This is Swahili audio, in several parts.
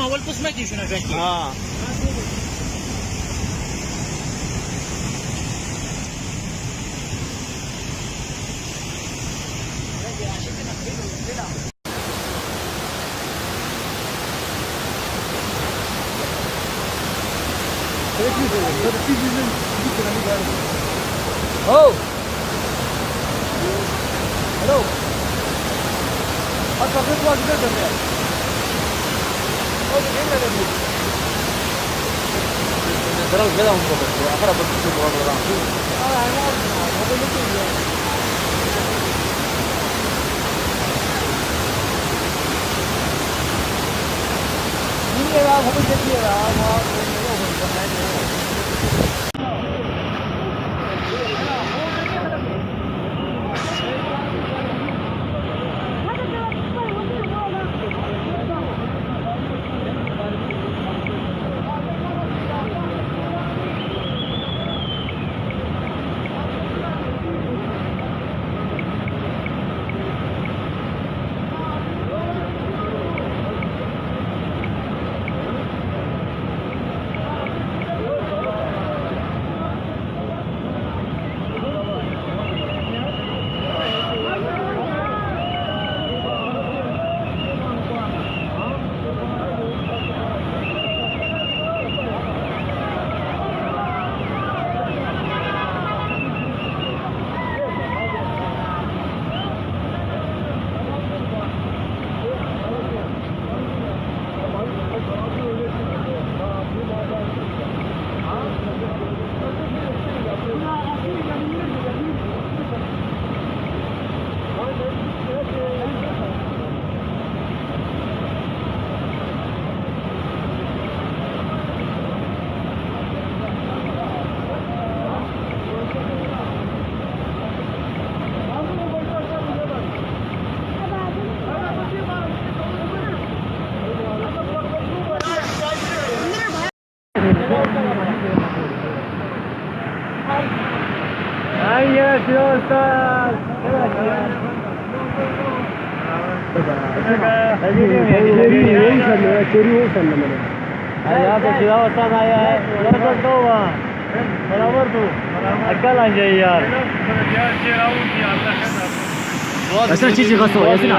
اول قسمتي شنو شكله؟ Oh! Hello! Hasta que tú aquí te Oye, ¿qué me dices? Pero queda un poco, ahora por qué se lo vamos a dar. No puedo decirlo. Ni era, ¿cómo se quiera? Ay, gracias. यहाँ पे सीधा बस्तान आया है बराबर तू अक्कल आ जाए यार ऐसा चीज़ खसो ऐसे ना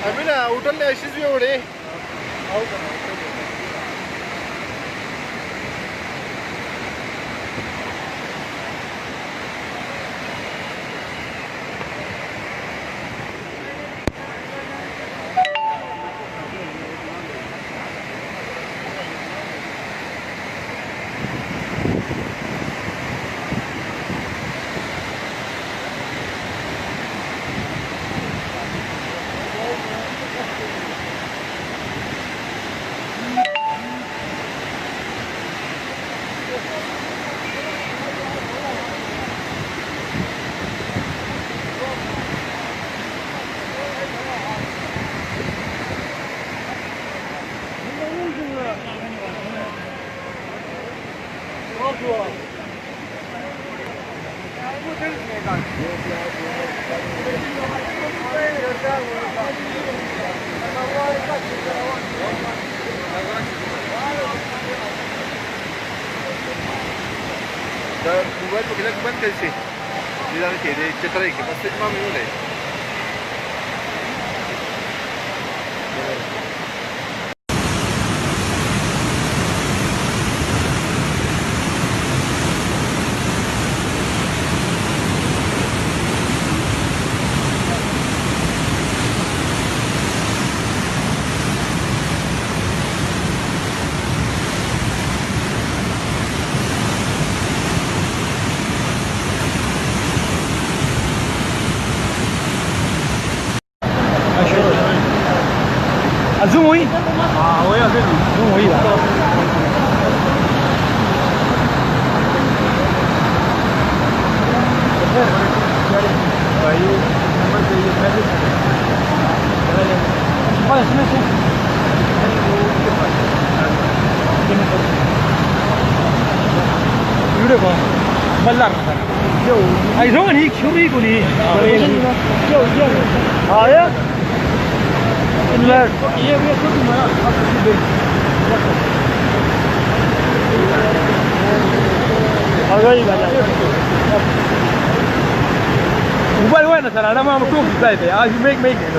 अभी ना उठल अशीच एवढे मोबाइल पकड़ा के बंद कैसे चक्कर है कि बस इतना में है zoom हुई हाँ वही आगे zoom हुई भाई नंबर चाहिए पहले इसमें से 吧，不烂了。哎，如果你求一个呢？啊呀，你来，也别说什么了，他自己的。好可以吧？500呢？咱们不在的啊，你没给的，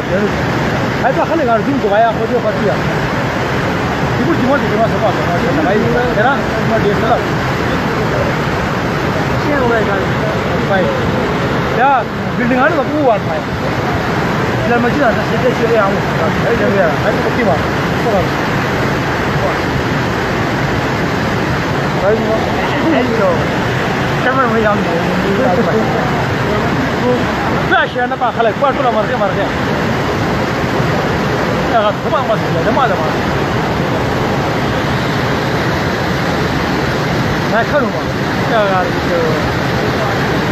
还是很那个中国呀，或者或者。你不喜欢这个吗？是吧？现在对啦，我接受了。现在看，快，呀，bilding ada tak buat mai. Dalam masjid ada sedikit yang ada jaga, ada bukti mah. Baik, hello. Kamera में yang flash है ना पा खले क्वार पुला मार के ya semua masih ada mana nah kalau mah ya itu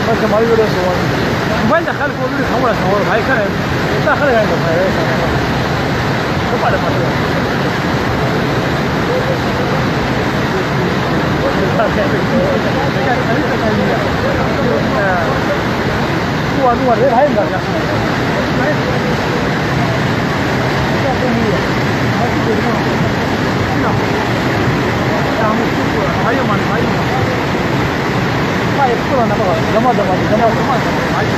macam mana juga semua banyak kali kau dulu semua baik kan tak kali kan apa ada masalah luar dia lain tak ya ayo man ayo ayo pulang apa jama ayo